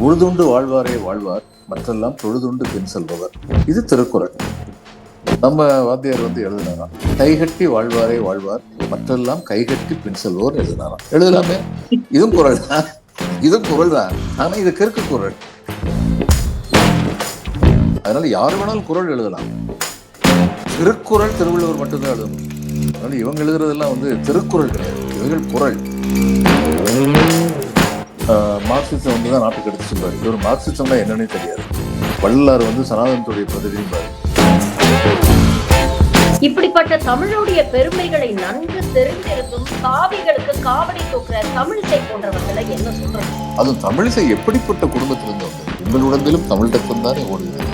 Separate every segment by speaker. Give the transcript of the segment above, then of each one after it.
Speaker 1: உழுதுண்டு வாழ்வாரே வாழ்வார், மற்றெல்லாம் தொழுதுண்டு பின் செல்பவர். இது திருக்குறள். நம்ம வாத்தியார் எழுதினாராம், கைகட்டி வாழ்வாரே வாழ்வார், மற்றெல்லாம் கைகட்டி பின் செல்வோர் எழுதினாராம். எழுதலாமே, இதுவும் குறள் தான், இதுவும் குறள் தான். ஆனா இது கிறுக்கு குறள். அதனால யாரு வேணாலும் குறள் எழுதலாம். திருக்குறள் திருவள்ளுவர் மட்டும்தான் எழுதணும். அதனால இவங்க எழுதுறதெல்லாம் திருக்குறள் கிடையாது, இவர்கள் குறள். மார்க்சிசம் தான் நாட்டுக்கு எடுத்துச்சுப்பாரு. இவர் மார்க்சிசம்னா என்னன்னே தெரியாது. வள்ளலார் சனாதனத்துடைய பிரதிநிதிப்பாரு.
Speaker 2: இப்படிப்பட்ட தமிழுடைய பெருமைகளை நன்கு தெரிந்திருந்தும் காவிகளுக்கு காவடி தூக்குற தமிழிசை போன்றவர்களை என்ன சொல்றாங்க?
Speaker 1: அதுவும் தமிழிசை எப்படிப்பட்ட குடும்பத்திலிருந்து வந்தது? உங்களுடம்பிலும் தமிழகத்தும் தானே ஓடுகிறது.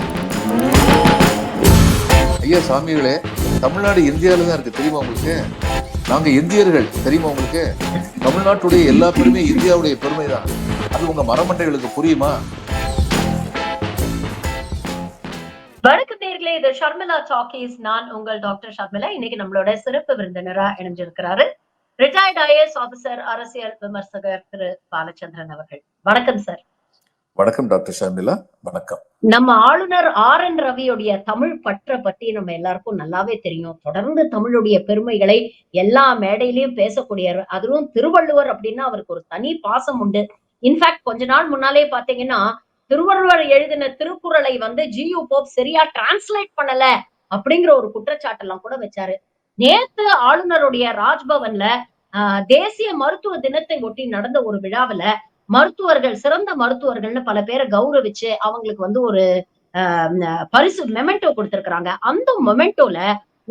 Speaker 1: ஐயா சாமிகளே, தமிழ்நாடு இந்தியாவில தான் இருக்கு, தெரியுமா உங்களுக்கு? நாங்க இந்தியர்கள், தெரியுமா உங்களுக்கு? தமிழ்நாட்டுடைய எல்லா பெருமையும் இந்தியாவுடைய பெருமை தான். அது உங்க மரமண்டைகளுக்கு புரியுமா?
Speaker 2: வணக்கம் நேயர்களே, இது ஷர்மிளா டாக்கீஸ். நான் உங்கள் டாக்டர் ஷர்மிளா. இன்னைக்கு நம்மளோட சிறப்பு விருந்தினரா இணைஞ்சிருக்கிறாரு ரிட்டையர்ட் ஐஏஎஸ் ஆபீசர், அரசியல் விமர்சகர் திரு பாலச்சந்திரன் அவர்கள். வணக்கம் சார்.
Speaker 1: வணக்கம் டாக்டர் ஷர்மிளா. வணக்கம்.
Speaker 2: நம்ம ஆளுநர் RN ரவியுடைய தமிழ் பற்ற பத்தி நம்ம எல்லாருக்கும் நல்லாவே தெரியும். தொடர்ந்து தமிழுடைய பெருமைகளை எல்லா மேடையிலயும் பேசக்கூடியவர். அதுவும் திருவள்ளுவர் அப்படின்னா அவருக்கு ஒரு தனி பாசம் உண்டு. இன்ஃபேக்ட் கொஞ்ச நாள் முன்னாலே பாத்தீங்கன்னா, திருவள்ளுவர் எழுதின திருக்குறளை GU போப் சரியா டிரான்ஸ்லேட் பண்ணல அப்படிங்கிற ஒரு குற்றச்சாட்டெல்லாம் கூட வச்சாரு. நேத்து ஆளுநருடைய ராஜ்பவன்ல தேசிய மருத்துவ தினத்தை ஒட்டி நடந்த ஒரு விழாவுல மருத்துவர்கள், சிறந்த மருத்துவர்கள்னு பல பேரை கௌரவிச்சு அவங்களுக்கு ஒரு பரிசு மெமெண்டோ கொடுத்திருக்கிறாங்க. அந்த மொமெண்டோல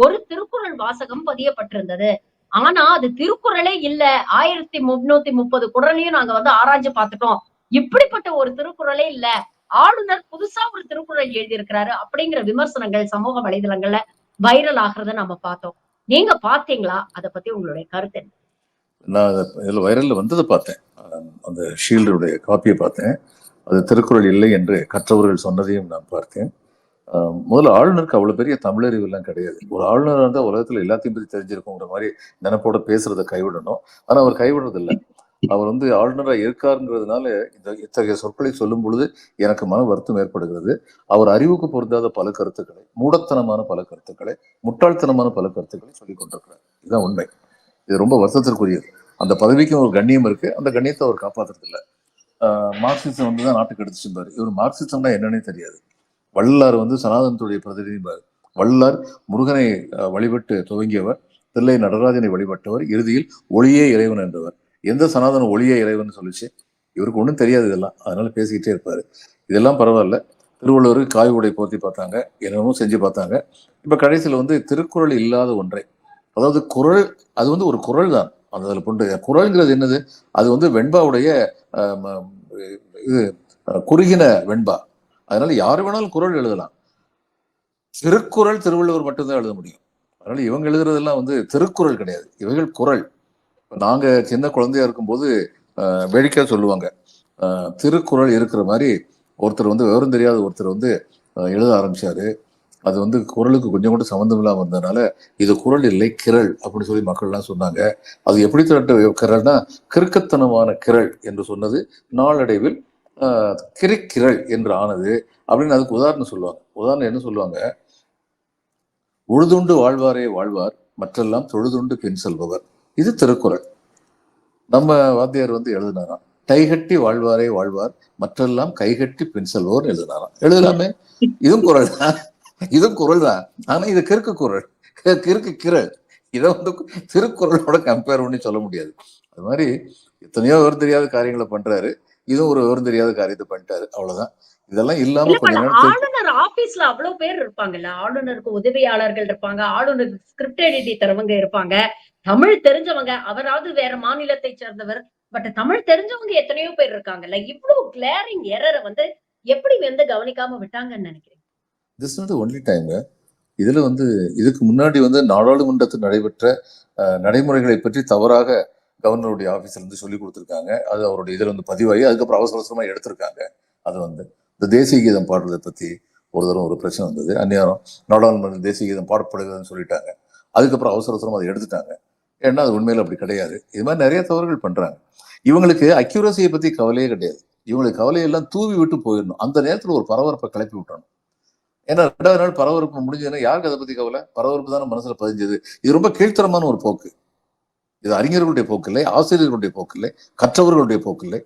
Speaker 2: ஒரு திருக்குறள் வாசகம் பதியப்பட்டிருந்தது. ஆனா அது திருக்குறளே இல்ல. 1330 குறளையும் நாங்க ஆராய்ஞ்சு பார்த்துட்டோம். இப்படிப்பட்ட ஒரு திருக்குறளே இல்ல. ஆளுநர் புதுசா ஒரு திருக்குறள் எழுதியிருக்கிறாரு அப்படிங்கிற விமர்சனங்கள் சமூக வலைதளங்கள்ல வைரல் ஆகிறத நம்ம பார்த்தோம். நீங்க பாத்தீங்களா? அதை பத்தி உங்களுடைய கருத்து என்ன?
Speaker 1: நான் இதுல வைரல்ல வந்ததை பார்த்தேன். அந்த ஷீல்டுடைய காப்பியை பார்த்தேன். அது திருக்குறள் இல்லை என்று கற்றவர்கள் சொன்னதையும் நான் பார்த்தேன். முதல்ல ஆளுநருக்கு அவ்வளவு பெரிய தமிழறிவு எல்லாம் கிடையாது. ஒரு ஆளுநர் இருந்தால் உலகத்துல எல்லாத்தையும் பத்தி தெரிஞ்சிருக்குங்கிற மாதிரி நினைப்போட பேசுறதை கைவிடணும். ஆனா அவர் கைவிடுறது இல்லை. அவர் ஆளுநராக இருக்காருங்கிறதுனால இத்தகைய சொற்களை சொல்லும் பொழுது எனக்கு மன வருத்தம் ஏற்படுகிறது. அவர் அறிவுக்கு பொருந்தாத பல கருத்துக்களை, மூடத்தனமான பல கருத்துக்களை, முட்டாள்தனமான பல கருத்துக்களை சொல்லிக் கொண்டிருக்கிறார். இதுதான் உண்மை. இது ரொம்ப வருத்தத்திற்குரியது. அந்த பதவிக்கும் ஒரு கண்ணியம் இருக்கு, அந்த கண்ணியத்தை அவர் காப்பாற்றுறது இல்லை. மார்க்சிசம் தான் நாட்டுக்கு எடுத்துச்சுப்பாரு. இவர் மார்க்சிசம்னா என்னன்னே தெரியாது. வள்ளலார் சனாதனத்துடைய பிரதிநிதிப்பாரு. வள்ளலார் முருகனை வழிபட்டு துவங்கியவர், தில்லை நடராஜனை வழிபட்டவர், இறுதியில் ஒளியே இறைவன் என்றவர். எந்த சனாதன ஒளியே இறைவன் சொல்லிச்சு? இவருக்கு ஒன்றும் தெரியாது இதெல்லாம். அதனால பேசிக்கிட்டே இருப்பாரு. இதெல்லாம் பரவாயில்ல. திருவள்ளுவருக்கு காய் உடை போர்த்தி பார்த்தாங்க, என்னென்னமோ செஞ்சு பார்த்தாங்க. இப்ப கடைசியில் திருக்குறள் இல்லாத ஒன்றை, அதாவது குறள், அது ஒரு குறள் தான். அதில் கொண்டு குறள்ங்கிறது என்னது? அது வெண்பாவுடைய இது குறுகின வெண்பா. அதனால யாரு வேணாலும் குறள் எழுதலாம். திருக்குறள் திருவள்ளுவர் மட்டும்தான் எழுத முடியும். அதனால இவங்க எழுதுறதெல்லாம் திருக்குறள் கிடையாது, இவைகள் குறள். நாங்க சின்ன குழந்தையா இருக்கும்போது வேடிக்கை சொல்லுவாங்க, திருக்குறள் இருக்கிற மாதிரி ஒருத்தர் விவரம் தெரியாத ஒருத்தர் எழுத ஆரம்பிச்சாரு. அது குறளுக்கு கொஞ்சம் கூட சம்மந்தம் இல்லாமல் இருந்ததுனால இது குறள் இல்லை, கிரள் அப்படின்னு சொல்லி மக்கள்லாம் சொன்னாங்க. அது எப்படி கிரள்னா கிறுக்கத்தனமான கிரள் என்று சொன்னது நாளடைவில் கிரிக்கிரள் என்று ஆனது அப்படின்னு அதுக்கு உதாரணம் சொல்லுவாங்க. உதாரணம் என்ன சொல்லுவாங்க? உழுதுண்டு வாழ்வாரே வாழ்வார், மற்றெல்லாம் தொழுதுண்டு பின் செல்பவர். இது திருக்குறள். நம்ம வாத்தியார் எழுதினாராம், கைகட்டி வாழ்வாரே வாழ்வார், மற்றெல்லாம் கைகட்டி பின் செல்பவர் எழுதினாராம். எழுதலாமே, இதுவும் குறள் தான், இதுவும் குறள் தான். ஆனா இது கிறுக்கு குறள், கிறுக்கு கிரள். இதை திருக்குறளோட கம்பேர் பண்ணி சொல்ல முடியாது. அது மாதிரி எத்தனையோ விவரம் தெரியாத காரியங்களை பண்றாரு, இதுவும் ஒரு விவரம் தெரியாத காரியத்தை பண்ணிட்டாரு, அவ்வளவுதான். இதெல்லாம் இல்லாம கொஞ்ச நேரம்
Speaker 2: ஆளுநர் ஆபீஸ்ல அவ்வளவு பேர் இருப்பாங்கல்ல, ஆளுநருக்கு உதவியாளர்கள் இருப்பாங்க, ஆளுநருக்கு ஸ்கிரிப்ட் எழுதி தரவங்க இருப்பாங்க, தமிழ் தெரிஞ்சவங்க. அவராவது வேற மாநிலத்தை சேர்ந்தவர், பட் தமிழ் தெரிஞ்சவங்க எத்தனையோ பேர் இருக்காங்கல்ல. இவ்வளவு கிளேரிங் எரரை எப்படி கவனிக்காம விட்டாங்கன்னு நினைக்கிறேன்?
Speaker 1: This not only time. இதுல இதுக்கு முன்னாடி நாடாளுமன்றத்தில் நடைபெற்ற நடைமுறைகளை பற்றி தவறாக கவர்னருடைய ஆபீஸ்ல சொல்லி கொடுத்துருக்காங்க. அது அவருடைய இதுல பதிவாகி அதுக்கப்புறம் அவசர அவசரமா எடுத்திருக்காங்க. அது இந்த தேசிய கீதம் பாடுறதை பத்தி ஒரு தடவை ஒரு பிரச்சனை வந்தது. அந்நேரம் நாடாளுமன்ற தேசிய கீதம் பாடப்படுகிறதுன்னு சொல்லிட்டாங்க. அதுக்கப்புறம் அவசர அவசரமா அதை எடுத்துட்டாங்க. ஏன்னா அது உண்மையில அப்படி கிடையாது. இது மாதிரி நிறைய தவறுகள் பண்றாங்க. இவங்களுக்கு அக்யூரசியை பத்தி கவலையே கிடையாது. இவங்களுக்கு கவலையெல்லாம் தூவி விட்டு போயிடணும். அந்த நேரத்தில் ஒரு பரபரப்பை கிளப்பி விட்டணும். ஏன்னா 2வது நாள் பரபரப்பு முடிஞ்சதுன்னா யாருக்கு அதை பத்தி கவலை? பரபரப்பு தானே மனசுல பதிஞ்சது. இது ரொம்ப கீழ்த்தரமான ஒரு போக்கு. இது அறிஞர்களுடைய போக்கு இல்லை, ஆசிரியர்களுடைய போக்கு இல்லை, கற்றவர்களுடைய போக்கு இல்லை,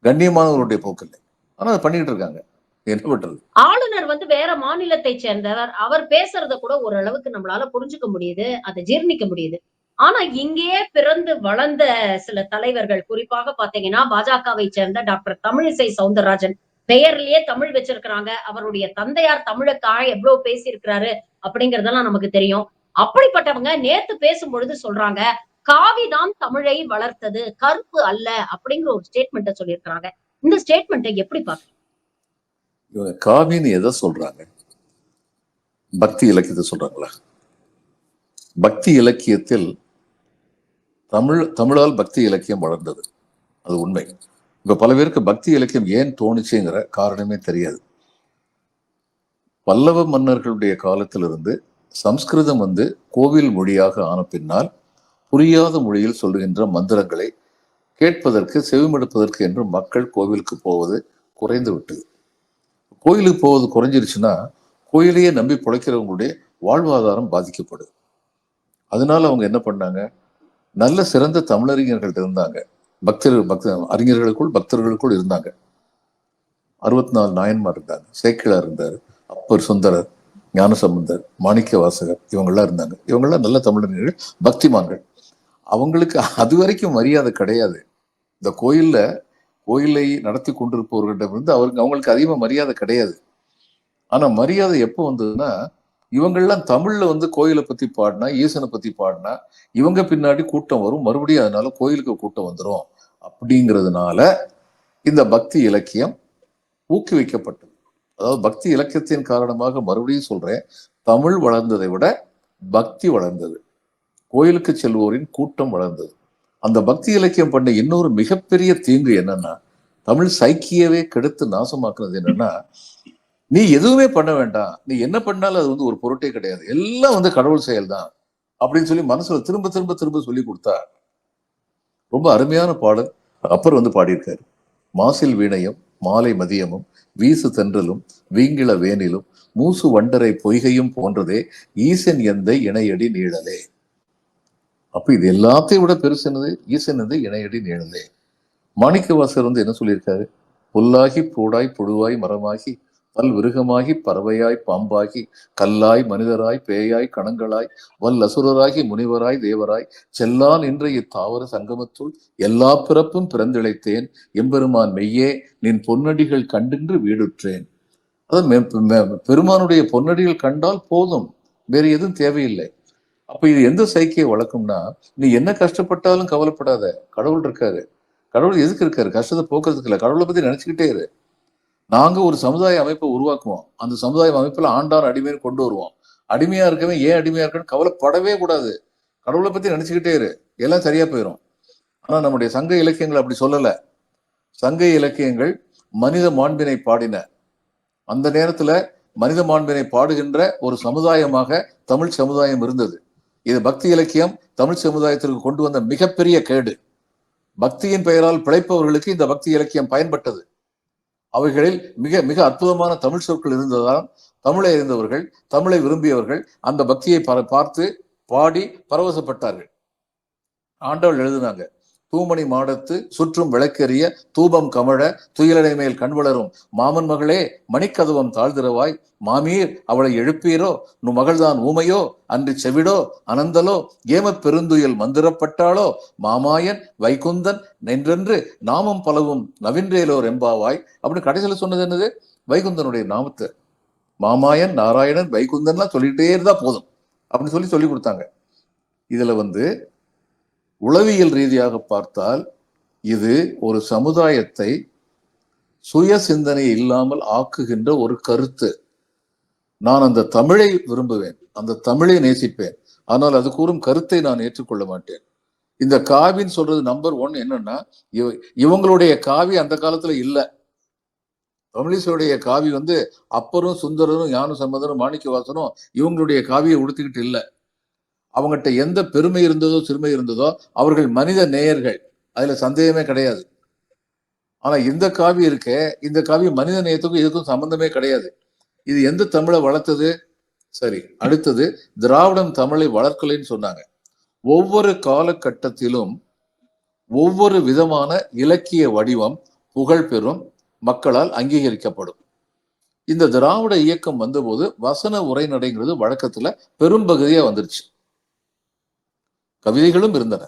Speaker 1: கண்ணியமானவர்களுடைய போக்கு இல்லை. ஆனா அதை பண்ணிட்டு இருக்காங்க. என்ன பண்றது?
Speaker 2: ஆளுநர் வேற மாநிலத்தை சேர்ந்தவர். அவர் பேசுறத கூட ஓரளவுக்கு நம்மளால புரிஞ்சுக்க முடியுது. அத ஜீர்ணிக்க முடியுது. ஆனா இங்கேயே பிறந்து வளர்ந்த சில தலைவர்கள், குறிப்பாக பார்த்தீங்கன்னா, பாஜகவை சேர்ந்த டாக்டர் தமிழிசை சவுந்தரராஜன். பெயர்லயே தமிழ் வச்சிருக்கிறாங்க. அவருடைய தந்தையார் தமிழுக்காக எவ்வளவு பேசியிருக்கிறாரு அப்படிங்கிறதெல்லாம் நமக்கு தெரியும். அப்படிப்பட்டவங்க நேத்து பேசும்பொழுது சொல்றாங்க, "காவி தான் தமிழை வளர்த்தது, கருப்பு அல்ல" அப்படிங்கிற ஒரு ஸ்டேட்மெண்ட்ட சொல்லியிருக்கிறாங்க. இந்த ஸ்டேட்மெண்ட்ட எப்படி பார்க்கிறீங்க?
Speaker 1: இவங்க காவின்னு எதை சொல்றாங்க? பக்தி இலக்கியத்தை சொல்றாங்களா? பக்தி இலக்கியத்தில் தமிழால் பக்தி இலக்கியம் வளர்ந்தது. அது உண்மை. இப்ப பல பேருக்கு பக்தி இலக்கியம் ஏன் தோணுச்சுங்கிற காரணமே தெரியாது. பல்லவ மன்னர்களுடைய காலத்திலிருந்து சம்ஸ்கிருதம் கோவில் மொழியாக ஆன பின்னால் புரியாத மொழியில் சொல்லுகின்ற மந்திரங்களை கேட்பதற்கு செவிமடுப்பதற்கு என்று மக்கள் கோவிலுக்கு போவது குறைந்து விட்டது. கோயிலுக்கு போவது குறைஞ்சிருச்சுன்னா கோயிலையே நம்பி பிழைக்கிறவங்களுடைய வாழ்வாதாரம் பாதிக்கப்படுது. அதனால அவங்க என்ன பண்ணாங்க? நல்ல சிறந்த தமிழறிஞர்கள் இருந்தாங்க. அறிஞர்களுக்குள் பக்தர்களுக்குள் இருந்தாங்க. 64 நாயன்மார் இருந்தாங்க. சேக்கிழார் இருந்தார், அப்பர் சுந்தரர், ஞானசம்பந்தர், மாணிக்க வாசகர், இவங்கெல்லாம் இருந்தாங்க. இவங்கெல்லாம் நல்ல தமிழறிஞர்கள், பக்திமான்கள். அவங்களுக்கு அது வரைக்கும் மரியாதை கிடையாது. இந்த கோயிலை நடத்தி கொண்டிருப்பவர்களிடம் அவங்களுக்கு அதிகமா மரியாதை கிடையாது. ஆனா மரியாதை எப்போ வந்ததுன்னா, இவங்கெல்லாம் தமிழ்ல கோயிலை பத்தி பாடினா, ஈசனை பத்தி பாடினா, இவங்க பின்னாடி கூட்டம் வரும், மறுபடியும் அதனால கோயிலுக்கு கூட்டம் வந்துடும் அப்படிங்கிறதுனால இந்த பக்தி இலக்கியம் ஊக்குவிக்கப்பட்டது. அதாவது பக்தி இலக்கியத்தின் காரணமாக மறுபடியும் சொல்றேன், தமிழ் வளர்ந்ததை விட பக்தி வளர்ந்தது. கோயிலுக்கு செல்வோரின் கூட்டம் வளர்ந்தது. அந்த பக்தி இலக்கியம் பண்ண இன்னொரு மிகப்பெரிய தீங்கு என்னன்னா, தமிழ் சைக்கியவே கெடுத்து நாசமாக்குறது என்னன்னா, நீ எதுவுமே பண்ண வேண்டாம், நீ என்ன பண்ணாலும் அது ஒரு பொருட்டே கிடையாது, எல்லாம் கடவுள் செயல் தான் அப்படின்னு சொல்லி மனசுல திரும்ப திரும்ப திரும்ப சொல்லி கொடுத்தா. ரொம்ப அருமையான பாடல் அப்பர் பாடியிருக்காரு. மாசில் வீணையும் மாலை மதியமும் வீசு தென்றலும் வீங்கிள வேனிலும் மூசு வண்டரை பொய்கையும் போன்றதே ஈசன் எந்த இணையடி நீழலே. அப்ப இது எல்லாத்தையும் விட பெருசு என்னது? ஈசன் எந்த இணையடி நீழலே. மாணிக்கவாசகர் என்ன சொல்லியிருக்காரு? புல்லாகி பூடாய் புழுவாய் மரமாகி பல் விருகமாகி பறவையாய் பாம்பாகி கல்லாய் மனிதராய் பேயாய் கணங்களாய் வல் அசுரராகி முனிவராய் தேவராய் செல்லான் என்ற இத்தாவர சங்கமத்துள் எல்லா பிறப்பும் பிறந்திழைத்தேன் எம்பெருமான் மெய்யே நின் பொன்னடிகள் கண்டின்று வீடுற்றேன். அதான் பெருமானுடைய பொன்னடிகள் கண்டால் போதும், வேறு எதுவும் தேவையில்லை. அப்ப இது எந்த சைக்கியை வளர்க்கும்னா, நீ என்ன கஷ்டப்பட்டாலும் கவலைப்படாத, கடவுள் இருக்காரு. கடவுள் எதுக்கு இருக்காரு? கஷ்டத்தை போக்குறதுக்கு இல்லை, கடவுளை பத்தி நினைச்சுக்கிட்டே இரு. நாங்க ஒரு சமுதாய அமைப்பை உருவாக்குவோம், அந்த சமுதாய அமைப்புல ஆண்டான் அடிமையை கொண்டு வருவோம். அடிமையா இருக்கவே ஏன் அடிமையா இருக்கன்னு கவலைப்படவே கூடாது, கடவுளை பத்தி நினைச்சுக்கிட்டே இரு, எல்லாம் சரியா போயிடும். ஆனா நம்முடைய சங்க இலக்கியங்கள் அப்படி சொல்லல. சங்க இலக்கியங்கள் மனித மாண்பினை பாடின. அந்த நேரத்துல மனித மாண்பினை பாடுகின்ற ஒரு சமுதாயமாக தமிழ் சமுதாயம் இருந்தது. இது பக்தி இலக்கியம் தமிழ் சமுதாயத்திற்கு கொண்டு வந்த மிகப்பெரிய கேடு. பக்தியின் பெயரால் பிழைப்பவர்களுக்கு இந்த பக்தி இலக்கியம் பயன்பட்டது. அவைகளில் மிக மிக அற்புதமான தமிழ் சொற்கள் இருந்ததால் தமிழை அறிந்தவர்கள், தமிழை விரும்பியவர்கள் அந்த பக்தியை பார்த்து பாடி பரவசப்பட்டார்கள். ஆண்டவள் எழுதினாங்க, தூமணி மாடத்து சுற்றும் விளக்கெறிய தூபம் கமழ துயிலடை மேல் கண் வளரும் மாமன் மகளே மணிக்கதவம் தாழ்திரவாய் மாமீர் அவளை எழுப்பீரோ நு மகள்தான் ஊமையோ அன்று செவிடோ அனந்தலோ ஏமப் பெருந்துயில் மந்திரப்பட்டாளோ மாமாயன் வைகுந்தன் நென்றென்று நாமம் பலவும் நவின்றேலோர் எம்பாவாய் அப்படின்னு கடைசியில் சொன்னது என்னது? வைகுந்தனுடைய நாமத்தை. மாமாயன் நாராயணன் வைகுந்தன்லாம் சொல்லிட்டே இருந்தா போதும் அப்படின்னு சொல்லி கொடுத்தாங்க. இதுல உளவியல் ரீதியாக பார்த்தால் இது ஒரு சமுதாயத்தை சுய சிந்தனை இல்லாமல் ஆக்குகின்ற ஒரு கருத்து. நான் அந்த தமிழை விரும்புவேன், அந்த தமிழை நேசிப்பேன், ஆனால் அது கூறும் கருத்தை நான் ஏற்றுக்கொள்ள மாட்டேன். இந்த காவின்னு சொல்றது நம்பர் 1 என்னன்னா, இவங்களுடைய காவி அந்த காலத்துல இல்ல. தமிழிசையுடைய காவி அப்பரும் சுந்தரரும் ஞான சம்பந்தரும் மாணிக்க வாசனும் இவங்களுடைய காவியை உடுத்திக்கிட்டு இல்லை. அவங்ககிட்ட எந்த பெருமை இருந்ததோ சிறுமை இருந்ததோ அவர்கள் மனித நேயர்கள், அதுல சந்தேகமே கிடையாது. ஆனா இந்த காவியம் இருக்கே, இந்த காவியம் மனித நேயத்துக்கும் இதுக்கும் சம்பந்தமே கிடையாது. இது எந்த தமிழை வளர்த்தது? சரி, அடுத்தது திராவிடம் தமிழை வளர்க்கலைன்னு சொன்னாங்க. ஒவ்வொரு காலகட்டத்திலும் ஒவ்வொரு விதமான இலக்கிய வடிவம் புகழ் பெறும், மக்களால் அங்கீகரிக்கப்படும். இந்த திராவிட இயக்கம் வந்தபோது வசன உரைநடைங்கிறது வழக்கத்துல பெரும்பகுதியா வந்துருச்சு. கவிதைகளும் இருந்தன,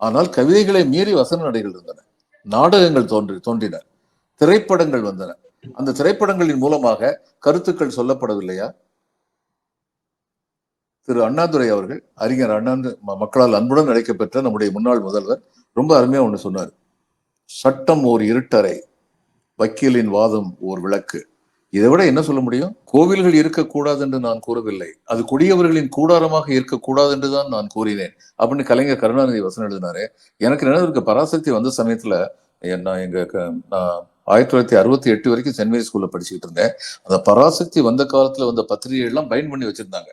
Speaker 1: ஆனால் கவிதைகளை மீறி வசன நடைகள் இருந்தன. நாடகங்கள் தோன்றின, திரைப்படங்கள் வந்தன. அந்த திரைப்படங்களின் மூலமாக கருத்துக்கள் சொல்லப்படவில்லையா? திரு அண்ணாதுரை அவர்கள், அறிஞர் அண்ணாந்து மக்களால் அன்புடன் அழைக்கப்பெற்ற நம்முடைய முன்னாள் முதல்வர் ரொம்ப அருமையா ஒண்ணு சொன்னார். சட்டம் ஓர் இருட்டறை, வக்கீலின் வாதம் ஓர் விளக்கு. இதை விட என்ன சொல்ல முடியும்? கோவில்கள் இருக்கக்கூடாது என்று நான் கூறவில்லை, அது கொடியவர்களின் கூடாரமாக இருக்கக்கூடாது என்றுதான் நான் கூறினேன் அப்படின்னு கலைஞர் கருணாநிதி வசனம் எழுதினாரு. எனக்கு நினைவு பராசக்தி வந்த சமயத்துல நான் 1968 வரைக்கும் சென்ட் மேரி ஸ்கூல்ல படிச்சுக்கிட்டு இருந்தேன். அந்த பராசக்தி வந்த காலத்துல வந்த பத்திரிகை எல்லாம் பைண்ட் பண்ணி வச்சிருந்தாங்க.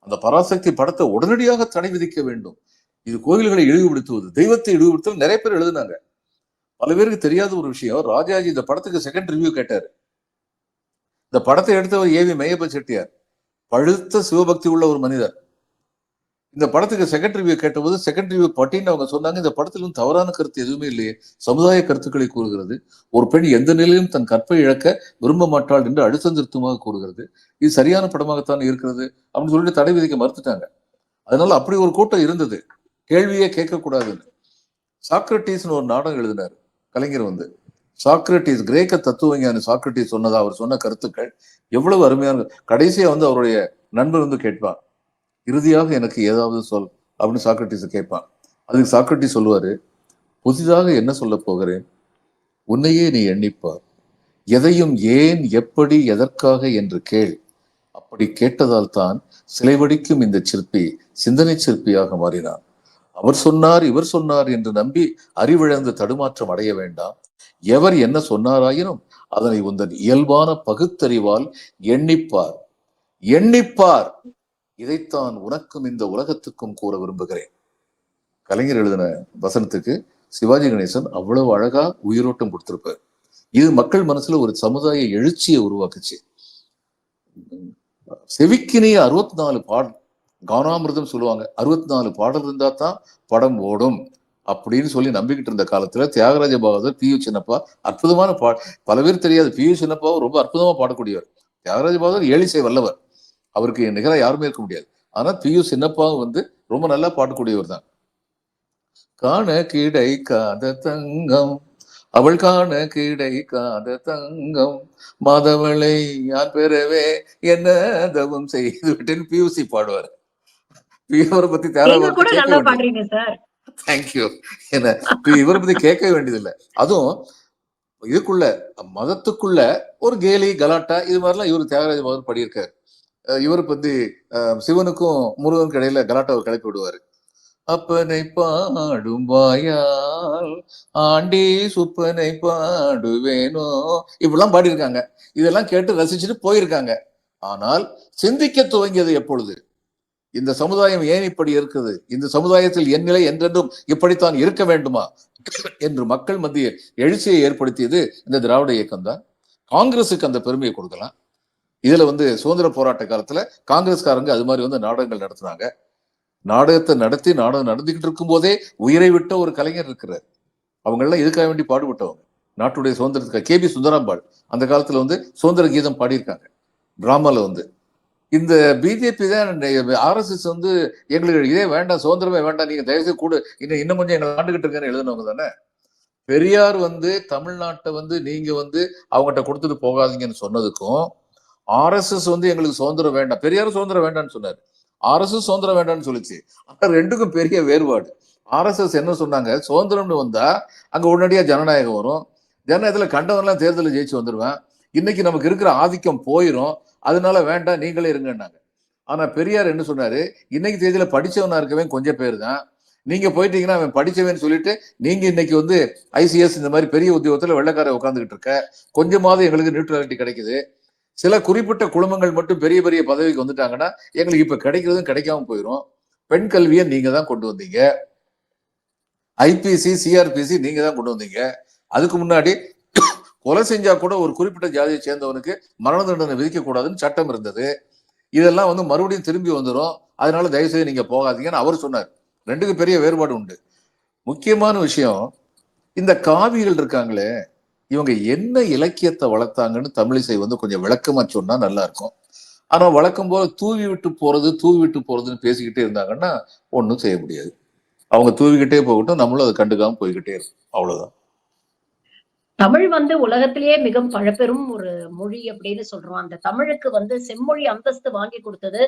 Speaker 1: அந்த பராசக்தி படத்தை உடனடியாக தடை விதிக்க வேண்டும், இது கோவில்களை இழிவுபடுத்துவது, தெய்வத்தை இழிவுபடுத்துவது நிறைய பேர் எழுதினாங்க. பல பேருக்கு தெரியாத ஒரு விஷயம், ராஜாஜி இந்த படத்துக்கு செகண்ட் ரிவ்யூ கேட்டாரு. இந்த படத்தை எடுத்தவர் ஏவி மெய்யப்ப செட்டியார், பழுத்த சிவபக்தி உள்ள ஒரு மனிதர். இந்த படத்துக்கு செகண்ட் ரிவ்யூ கேட்டபோது செகண்ட் ரிவ்யூ பட்டின்னு அவங்க சொன்னாங்க, இந்த படத்திலும் தவறான கருத்து எதுவுமே இல்லையே, சமுதாய கருத்துக்களை கூறுகிறது, ஒரு பெண் எந்த நிலையிலும் தன் கற்பை இழக்க விரும்ப மாட்டாள் என்று அழுத்தம் திருத்தமாக கூறுகிறது, இது சரியான படமாகத்தான் இருக்கிறது அப்படின்னு சொல்லிட்டு தடை விதிக்க மறுத்துட்டாங்க. அதனால அப்படி ஒரு கூட்டம் இருந்தது, கேள்வியே கேட்கக்கூடாதுன்னு. சாக்ரட்டிஸ்னு ஒரு நாடகம் எழுதினார் கலைஞர் வந்து. சாக்ரட்டிஸ், கிரேக்க தத்துவஞானி சாக்ரட்டிஸ் சொன்னதா, அவர் சொன்ன கருத்துக்கள் எவ்வளவு அருமையான. கடைசியா வந்து அவருடைய நண்பர் வந்து கேட்பான், இறுதியாக எனக்கு ஏதாவது சொல் அப்படின்னு சாக்ரட்டிஸ் கேட்பான். அதுக்கு சாக்ரட்டிஸ் சொல்லுவாரு, புதிதாக என்ன சொல்ல போகிறேன், உன்னையே நீ எண்ணிப்பார், எதையும் ஏன் எப்படி எதற்காக என்று கேள், அப்படி கேட்டதால் தான் சிலைவடிக்கும் இந்த சிற்பி சிந்தனை சிற்பியாக மாறினான். அவர் சொன்னார் இவர் சொன்னார் என்று நம்பி அறிவிழந்து தடுமாற்றம் அடைய வேண்டாம், எவர் என்ன சொன்னாராயினும் அதனை உந்தன் இயல்பான பகுத்தறிவால் எண்ணிப்பார், எண்ணிப்பார், இதைத்தான் உனக்கும் இந்த உலகத்துக்கும் கூற விரும்புகிறேன். கலைஞர் எழுதின வசனத்துக்கு சிவாஜி கணேசன் அவ்வளவு அழகா உயிரோட்டம் கொடுத்திருப்பார். இது மக்கள் மனசுல ஒரு சமுதாய எழுச்சியை உருவாக்குச்சு. செவிக்கினிய 64 பாடல், கானாமிர்தம் சொல்லுவாங்க, 64 பாடல் இருந்தா தான் படம் ஓடும் அப்படின்னு சொல்லி நம்பிக்கிட்டு இருந்த காலத்துல தியாகராஜ பாகவதர், பி யு சின்னப்பா அற்புதமான பல பேர் தெரியாது, பி யு சின்னப்பாவும் ரொம்ப அற்புதமா பாடக்கூடியவர். தியாகராஜ பாகவதர் ஏழிசை வல்லவர், அவருக்கு நிகராக யாருமே இருக்க முடியாது. ஆனா பி யு சின்னப்பாவும் வந்து ரொம்ப நல்லா பாடக்கூடியவர் தான். காண கிடைக்காத தங்கம், அவள் காண கிடைக்காத தங்கம், மாதவளை யான் பெறவே என்ன தவம் செய்து விட்டேன்னு பியூசி பாடுவார். இவரை பத்தி
Speaker 2: நீங்க
Speaker 1: தேராவரத்தை
Speaker 2: கூட
Speaker 1: கேட்க
Speaker 2: நல்லா
Speaker 1: வேண்டியது.
Speaker 2: பாடுறீங்க சார்.
Speaker 1: தேங்க்யூ. என்ன இவரை பத்தி கேட்க வேண்டியதில்லை. அதுவும் இதுக்குள்ள மதத்துக்குள்ள ஒரு கேலி கலாட்டா இது மாதிரிலாம் இவர் தியாகராஜ பாகவதர் பாடியிருக்காரு. இவரை பத்தி சிவனுக்கும் முருகனுக்கு இடையில கலாட்டாவை கிளப்பி விடுவாரு. அப்பனை பாடும் வாயால் ஆண்டி சுப்பனை பாடுவேனோ, இப்படிலாம் பாடியிருக்காங்க. இதெல்லாம் கேட்டு ரசிச்சுட்டு போயிருக்காங்க. ஆனால் சிந்திக்க துவங்கியது எப்பொழுது, இந்த சமுதாயம் ஏன் இப்படி இருக்குது, இந்த சமுதாயத்தில் என் நிலை என்றென்றும் இப்படித்தான் இருக்க வேண்டுமா என்று மக்கள் மத்திய எழுச்சியை ஏற்படுத்தியது இந்த திராவிட இயக்கம் தான். காங்கிரசுக்கு அந்த பெருமையை கொடுக்கலாம். இதுல வந்து சுதந்திர போராட்ட காலத்துல காங்கிரஸ்காரங்க அது மாதிரி வந்து நாடகங்கள் நடத்துனாங்க. நாடகத்தை நடத்தி நாடகம் நடந்துகிட்டு இருக்கும் போதே உயிரை விட்ட ஒரு கலைஞர் இருக்கிறார். அவங்க எல்லாம் இதுக்காக வேண்டி பாடுபட்டவங்க, நாட்டுடைய சுதந்திரத்துக்காக. கே பி சுந்தராம்பாள் அந்த காலத்துல வந்து சுதந்திர கீதம் பாடியிருக்காங்க டிராமால வந்து. இந்த பிஜேபி தான் RSS வந்து எங்களுக்கு இதே வேண்டாம், சுதந்திரமே வேண்டாம், நீங்க தயவுசெய்து கூட இன்னும் கொஞ்சம் எங்களை ஆண்டுகிட்டு இருக்கேன்னு எழுதினவங்க தானே. பெரியார் வந்து தமிழ்நாட்டை வந்து நீங்க வந்து அவங்ககிட்ட கொடுத்துட்டு போகாதீங்கன்னு சொன்னதுக்கும், RSS வந்து எங்களுக்கு சுதந்திரம் வேண்டாம், பெரியார் சுதந்திரம் வேண்டாம்னு சொன்னாரு, RSS சுதந்திரம் வேண்டாம்னு சொல்லிச்சு. ஆனா ரெண்டுக்கும் பெரிய வேறுபாடு. RSS என்ன சொன்னாங்க, சுதந்திரம்னு வந்தா அங்க உடனடியா ஜனநாயகம் வரும், ஜனநாயகத்துல கண்டவன்லாம் தேர்தலில் ஜெயிச்சு வந்துருவேன், இன்னைக்கு நமக்கு இருக்கிற ஆதிக்கம் போயிடும், அதனால வேண்டாம் நீங்களே இருங்கன்னாங்க. ஆனா பெரியார் என்ன சொன்னாரு, இன்னைக்கு தேதியில படிச்சவனா இருக்கவே கொஞ்சம் பேர் தான், நீங்க போயிட்டீங்கன்னா அவன் படிச்சவன் சொல்லிட்டு நீங்க இன்னைக்கு வந்து ICS இந்த மாதிரி பெரிய உத்தியோகத்துல வெள்ளைக்கார உட்காந்துக்கிட்டு இருக்க, கொஞ்சமாவது எங்களுக்கு நியூட்ரலிட்டி கிடைக்குது, சில குறிப்பிட்ட குழுமங்கள் மட்டும் பெரிய பெரிய பதவிக்கு வந்துட்டாங்கன்னா எங்களுக்கு இப்ப கிடைக்கிறதும் கிடைக்காம போயிடும், பெண் கல்வியை நீங்க தான் கொண்டு வந்தீங்க, IPC CRPC நீங்க தான் கொண்டு வந்தீங்க, அதுக்கு முன்னாடி கொலை செஞ்சா கூட ஒரு குறிப்பிட்ட ஜாதியை சேர்ந்தவனுக்கு மரண தண்டனை விதிக்க கூடாதுன்னு சட்டம் இருந்தது. இதெல்லாம் வந்து மறுபடியும் திரும்பி வந்துடும், அதனால தயவுசெய்து நீங்க போகாதீங்கன்னு அவர் சொன்னார். ரெண்டுக்கு பெரிய வேறுபாடு உண்டு. முக்கியமான விஷயம், இந்த காவிகள் இருக்காங்களே, இவங்க என்ன இலக்கியத்தை வளர்த்தாங்கன்னு தமிழிசை வந்து கொஞ்சம் விளக்கமா சொன்னா நல்லா இருக்கும். ஆனா வழக்கம் போல தூவி விட்டு போறதுன்னு பேசிக்கிட்டே இருந்தாங்கன்னா ஒன்றும் செய்ய முடியாது. அவங்க தூவிக்கிட்டே போகட்டும், நம்மளும் அதை கண்டுக்காம போய்கிட்டே இருக்கும், அவ்வளவுதான்.
Speaker 2: தமிழ் வந்து உலகத்திலேயே மிகவும் பழப்பெரும் ஒரு மொழி அப்படின்னு சொல்றோம். அந்த தமிழுக்கு வந்து செம்மொழி அந்தஸ்து வாங்கி கொடுத்தது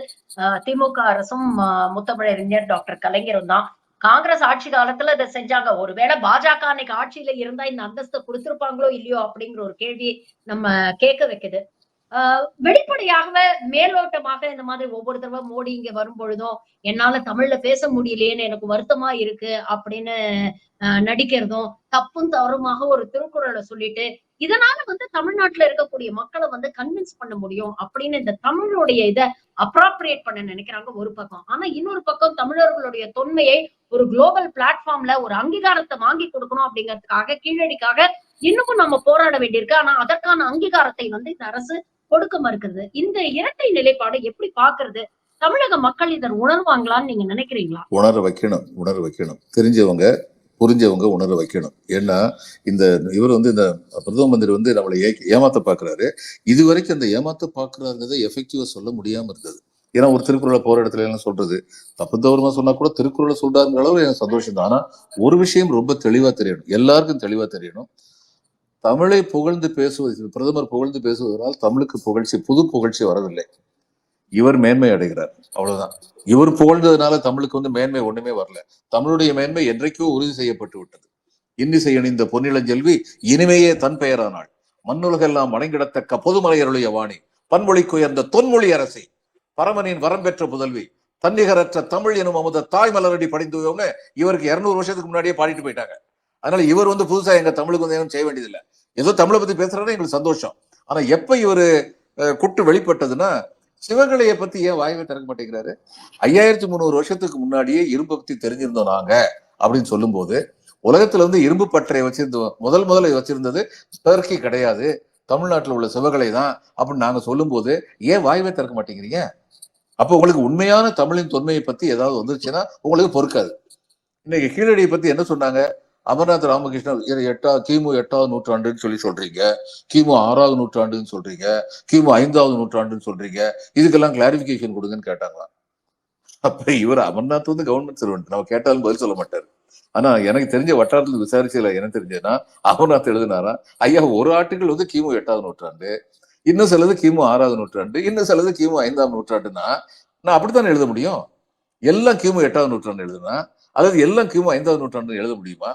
Speaker 2: திமுக அரசும் முத்தமிழறிஞர் டாக்டர் கலைஞரும் தான். காங்கிரஸ் ஆட்சி காலத்துல இதை செஞ்சாங்க. ஒருவேளை பாஜக அன்னைக்கு ஆட்சியில இருந்தா இந்த அந்தஸ்தை கொடுத்திருப்பாங்களோ இல்லையோ அப்படிங்கிற ஒரு கேள்வி நம்ம கேட்க வைக்குது. வெளிப்படையாகவே மேலோட்டமாக இந்த மாதிரி ஒவ்வொரு தடவை மோடி இங்க வரும் பொழுதும் என்னால தமிழ்ல பேச முடியலையேன்னு எனக்கு வருத்தமா இருக்கு அப்படின்னு நடிக்கிறதும் தப்பும் தவறுமாக ஒரு திருக்குறளை சொல்லிட்டு இதனால வந்து தமிழ்நாட்டுல இருக்கக்கூடிய மக்களை வந்து கன்வின்ஸ் பண்ண முடியும் அப்படின்னு இந்த தமிழுடைய இதை அப்ராப்ரியேட் பண்ண நினைக்கிறாங்க ஒரு பக்கம். ஆனா இன்னொரு பக்கம் தமிழர்களுடைய தொன்மையை ஒரு குளோபல் பிளாட்ஃபார்ம்ல ஒரு அங்கீகாரத்தை வாங்கி கொடுக்கணும் அப்படிங்கிறதுக்காக கீழடிக்காக இன்னமும் நம்ம போராட வேண்டியிருக்கு. ஆனா அதற்கான அங்கீகாரத்தை வந்து இந்த அரசு கொடுக்க மறுக்கிறது. இந்த இரட்டை நிலைப்பாடு எப்படி பாக்குறது? தமிழக மக்கள் இதன் உணர்வாங்களான்னு நீங்க நினைக்கிறீங்களா?
Speaker 1: உணர வைக்கணும். தெரிஞ்சவங்க புரிஞ்சவங்க உணர வைக்கணும். ஏன்னா இந்த இவர் வந்து இந்த பிரதம மந்திரி வந்து நம்மளை ஏமாத்த பாக்குறாரு. இதுவரைக்கும் அந்த ஏமாத்த பாக்குறாருன்றதை எஃபெக்டிவா சொல்ல முடியாம இருந்தது. ஏன்னா ஒரு திருக்குறளை போற இடத்துல எல்லாம் சொல்றது தப்பு தவறுமா சொன்னா கூட திருக்குறளை சொல்றாருங்கிற அளவு எனக்கு சந்தோஷம் தான். ஆனா ஒரு விஷயம் ரொம்ப தெளிவா தெரியணும், எல்லாருக்கும் தெளிவா தெரியணும். தமிழை புகழ்ந்து பேசுவது, பிரதமர் புகழ்ந்து பேசுவதனால் தமிழுக்கு புகழ்ச்சி, புது புகழ்ச்சி வரவில்லை. இவர் மேன்மை அடைகிறார், அவ்வளவுதான். இவர் புகழ்ந்ததுனால தமிழுக்கு வந்து மேன்மை ஒண்ணுமே வரல. தமிழுடைய மேன்மை என்றைக்கோ உறுதி செய்யப்பட்டு விட்டது. இன்னிசை அணிந்த பொன்னிளஞ்செல்வி இனிமையே தன் பெயரானாள், மண்ணுலகெல்லாம் வணங்கிடத்தக்க பொதுமலையருடைய வாணி, பன்மொழிக்கு உயர்ந்த தொன்மொழி அரசி, பரமனின் வரம் பெற்ற புதல்வி, தன்னிகரற்ற தமிழ் எனும் அமுத தாய் மலரடி படிந்துவங்க இவருக்கு 200 வருஷத்துக்கு முன்னாடியே பாடிட்டு போயிட்டாங்க. அதனால இவர் வந்து புதுசா எங்க தமிழுக்கு வந்து செய்ய வேண்டியதில்லை. ஏதோ தமிழை பத்தி பேசுறாரு, எங்களுக்கு சந்தோஷம். ஆனா எப்ப இவரு குட்டு வெளிப்பட்டதுன்னா, சிவகலையை பத்தி ஏன் வாயவே திறக்க மாட்டேங்கிறாரு? 5300 வருஷத்துக்கு முன்னாடியே இரும்பு பத்தி தெரிஞ்சிருந்தோம் நாங்க அப்படின்னு சொல்லும் போது, உலகத்துல வந்து இரும்பு பற்றை வச்சிருந்தோம் முதல்ல வச்சிருந்தது டர்க்கி கிடையாது, தமிழ்நாட்டில் உள்ள சிவகலை தான் அப்படின்னு நாங்க சொல்லும் போது ஏன் வாயவே திறக்க மாட்டேங்கிறீங்க? அப்போ உங்களுக்கு உண்மையான தமிழின் தொன்மையை பத்தி ஏதாவது வந்துருச்சுன்னா உங்களுக்கு பொறுக்காது. இன்னைக்கு கீழடியை பத்தி என்ன சொன்னாங்க? அமர்நாத் ராமகிருஷ்ணன் கிமு 8வது நூற்றாண்டுன்னு சொல்றீங்க, கிமு 6வது நூற்றாண்டுன்னு சொல்றீங்க, கிமு 5வது நூற்றாண்டுன்னு சொல்றீங்க, இதுக்கெல்லாம் கிளாரிபிகேஷன் கொடுங்கன்னு கேட்டாங்களாம். அப்ப இவர் அமர்நாத் வந்து கவர்மெண்ட் சர்வெண்ட், நம்ம கேட்டாலும் பதில் சொல்ல மாட்டாரு. ஆனா எனக்கு தெரிஞ்ச வட்டாரத்தில் விசாரிச்சதுல என்ன தெரிஞ்சதுன்னா, அமர்நாத் எழுதினாரா, ஐயா ஒரு ஆர்டிகிள் வந்து கிமு 8வது நூற்றாண்டு, இன்னும் சிலது கிமு 6வது நூற்றாண்டு, இன்னும் சிலது கிமு 5ஆம் நூற்றாண்டுன்னா நான் அப்படித்தானே எழுத முடியும்? எல்லாம் கிமு 8வது நூற்றாண்டு எழுதுனா, அதாவது எல்லாம் கிமு 5வது நூற்றாண்டு எழுத முடியுமா?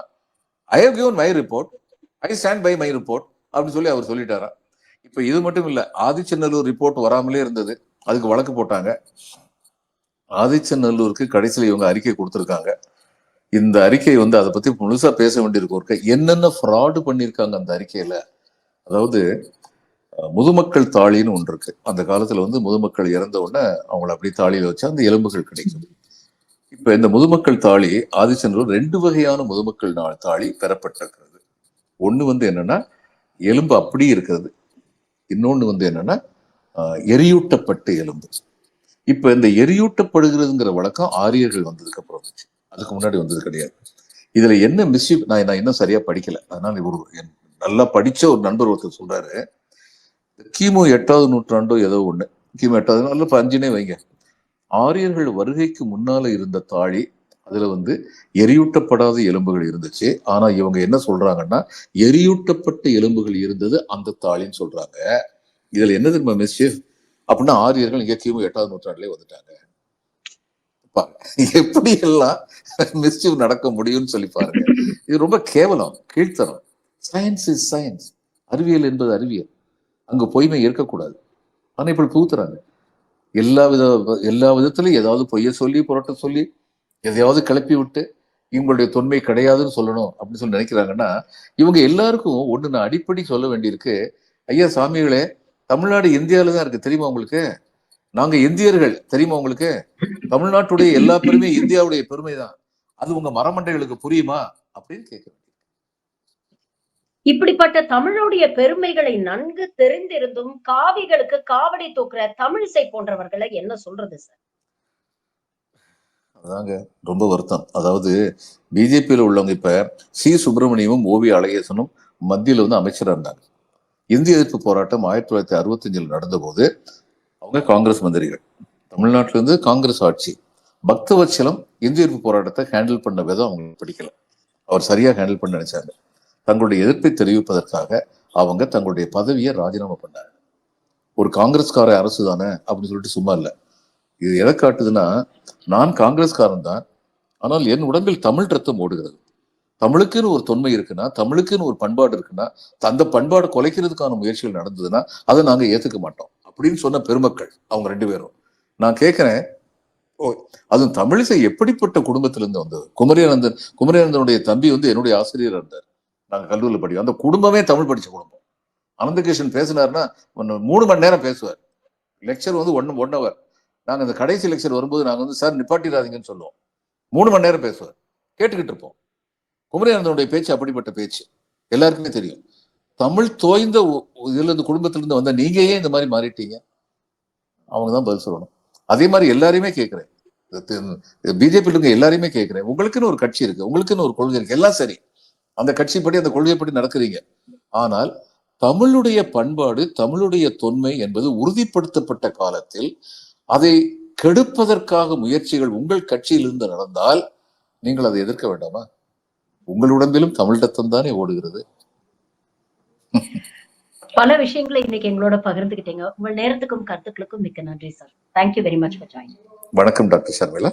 Speaker 1: I have given my report, I stand by my report அப்படின்னு சொல்லி அவர் சொல்லிட்டாரா. இப்ப இது மட்டும் இல்ல, ஆதிச்சநல்லூர் ரிப்போர்ட் வராமலே இருந்தது, அதுக்கு வழக்கு போட்டாங்க. ஆதிச்சநல்லூருக்கு கடைசியில் இவங்க அறிக்கை கொடுத்திருக்காங்க. இந்த அறிக்கை வந்து அதை பத்தி முழுசா பேச வேண்டியிருக்கும். என்னென்ன ஃப்ராடு பண்ணியிருக்காங்க அந்த அறிக்கையில. அதாவது முதுமக்கள் தாழின்னு ஒன்று இருக்கு. அந்த காலத்துல வந்து முதுமக்கள் இறந்த உடனே அவங்களை அப்படி தாழியில வச்சா அந்த எலும்புகள் கிடைக்கும். இப்ப இந்த முதுமக்கள் தாழி ஆதிச்சநல்லூர் 2 வகையான முதுமக்கள் தாழி பெறப்பட்டிருக்கிறது. ஒண்ணு வந்து என்னன்னா எலும்பு அப்படி இருக்கிறது, இன்னொன்னு வந்து என்னன்னா எரியூட்டப்பட்ட எலும்பு. இப்ப இந்த எரியூட்டப்படுகிறதுங்கிற வழக்கம் ஆரியர்கள் வந்ததுக்கு அப்புறம் வந்துச்சு, அதுக்கு முன்னாடி வந்தது கிடையாது. இதுல என்ன மிஸ்யூ, நான் இன்னும் சரியா படிக்கல, அதனால ஒரு நல்லா படிச்ச ஒரு நண்பர் ஒருத்தர் சொல்றாரு, கிமு 8வது நூற்றாண்டோ ஏதோ ஒண்ணு, கிமு 8வது நல்ல 5னே வைங்க, ஆரியர்கள் வருகைக்கு முன்னால இருந்த தாழி, அதுல வந்து எரியூட்டப்படாத எலும்புகள் இருந்துச்சு. ஆனா இவங்க என்ன சொல்றாங்கன்னா எரியூட்டப்பட்ட எலும்புகள் இருந்தது அந்த தாழின்னு சொல்றாங்க. இதுல என்ன தெரியுமா மிஸ்யூ அப்படின்னா, ஆரியர்கள் இங்க கிமு 8வது நூற்றாண்டுலேயே வந்துட்டாங்க. எப்படி எல்லாம் மிஸ்யூ நடக்க முடியும்னு சொல்லி பாருங்க. இது ரொம்ப கேவலம், கீழ்த்தரம். சயின்ஸ் இஸ் சயின்ஸ், அறிவியல் என்பது அறிவியல், அங்க பொய்மை இருக்கக்கூடாது. ஆனா இப்படி புகுத்துறாங்க. எல்லா விதத்திலையும் ஏதாவது பொய்ய சொல்லி புரட்ட சொல்லி எதையாவது கிளப்பி விட்டு இவங்களுடைய தொன்மை கிடையாதுன்னு சொல்லணும் அப்படின்னு சொல்லி நினைக்கிறாங்கன்னா, இவங்க எல்லாருக்கும் ஒண்ணு நான் அடிப்படை சொல்ல வேண்டியிருக்கு. ஐயா சாமிகளே, தமிழ்நாடு இந்தியாவில தான் இருக்கு தெரியுமா உங்களுக்கு? நாங்க இந்தியர்கள் தெரியுமா உங்களுக்கு? தமிழ்நாட்டுடைய எல்லா பெருமையும் இந்தியாவுடைய பெருமை தான். அது உங்க மரமண்டைகளுக்கு புரியுமா அப்படின்னு கேட்கிறேன்.
Speaker 2: இப்படிப்பட்ட தமிழுடைய பெருமைகளை நன்கு தெரிந்திருந்தும் காவிகளுக்கு காவடி தூக்குற தமிழிசை போன்றவர்களை என்ன சொல்றது சார்?
Speaker 1: அதாங்க ரொம்ப வருத்தம். அதாவது பிஜேபியில உள்ளவங்க இப்ப சி சுப்பிரமணியமும் ஓவி அழகேசனும் மத்தியில வந்து அமைச்சரா இருந்தாங்க. இந்திய எதிர்ப்பு போராட்டம் 1965 நடந்தபோது அவங்க காங்கிரஸ் மந்திரிகள். தமிழ்நாட்டில இருந்து காங்கிரஸ் ஆட்சி. பக்தவச்சலம் இந்திய எதிர்ப்பு போராட்டத்தை ஹேண்டில் பண்ண விதம் அவங்களுக்கு பிடிக்கல. அவர் சரியா ஹேண்டில் பண்ண நினைச்சாங்க. தங்களுடைய எதிர்ப்பை தெரிவிப்பதற்காக அவங்க தங்களுடைய பதவியை ராஜினாமா பண்ணாங்க. ஒரு காங்கிரஸ்கார அரசு தானே அப்படின்னு சொல்லிட்டு சும்மா இல்லை. இது எதை காட்டுதுன்னா, நான் காங்கிரஸ்காரன் தான், ஆனால் என் உடம்பில் தமிழ் ரத்தம் ஓடுகிறது. தமிழுக்குன்னு ஒரு தொன்மை இருக்குன்னா, தமிழுக்குன்னு ஒரு பண்பாடு இருக்குன்னா, அந்த பண்பாடு குலைக்கிறதுக்கான முயற்சிகள் நடந்ததுன்னா அதை நாங்க ஏத்துக்க மாட்டோம் அப்படின்னு சொன்ன பெருமக்கள் அவங்க 2 பேரும். நான் கேட்கிறேன், ஓ, அதுவும் தமிழிசை எப்படிப்பட்ட குடும்பத்திலிருந்து வந்தது? குமரியானந்தனுடைய தம்பி வந்து என்னுடைய ஆசிரியர் இருந்தார். நாங்க கல்லூரியில் படிக்கிறோம். அந்த குடும்பமே தமிழ் படிச்ச குடும்பம். அனந்தகிருஷ்ணன் பேசினாருன்னா 3 மணி நேரம் பேசுவார். லெக்சர் வந்து 1 ஹவர். நாங்க இந்த கடைசி லெக்சர் வரும்போது நாங்க வந்து சார் நிப்பாட்டிடாதீங்கன்னு சொல்லுவோம். 3 மணி நேரம் பேசுவார். கேட்டுக்கிட்டு இருப்போம். குமரியானந்தனுடைய பேச்சு அப்படிப்பட்ட பேச்சு. எல்லாருக்குமே தெரியும். தமிழ் தோய்ந்த இதுல இருந்து குடும்பத்திலிருந்து வந்த நீங்க ஏன் இந்த மாதிரி மாறிட்டீங்க? அவங்க தான் பதில் சொல்லணும். அதே மாதிரி எல்லாரையுமே கேட்கிறேன். பிஜேபி இருக்க எல்லாரையுமே கேட்கிறேன். உங்களுக்குன்னு ஒரு கட்சி இருக்கு, உங்களுக்குன்னு ஒரு கொள்கை இருக்கு, எல்லாம் சரி. அந்த கட்சிப்படி அந்த கொள்கைப்படி நடக்கிறீங்க. ஆனால் தமிழுடைய பண்பாடு, தமிழுடைய தொன்மை என்பது உறுதிப்படுத்தப்பட்ட காலத்தில் அதை கெடுப்பதற்காக முயற்சிகள் உங்கள் கட்சியிலிருந்து நடந்தால் நீங்கள் அதை எதிர்க்க வேண்டாமா? உங்கள் உடம்பிலும் தமிழ் ரத்தம் தானே ஓடுகிறது.
Speaker 2: பல விஷயங்களை இன்னைக்கு எங்களோட பகிர்ந்துகிட்டீங்க. உங்கள் நேரத்துக்கும் கருத்துக்களுக்கும் மிக்க நன்றி sir. Thank you very much for joining.
Speaker 1: வணக்கம் டாக்டர் ஷர்மிளா.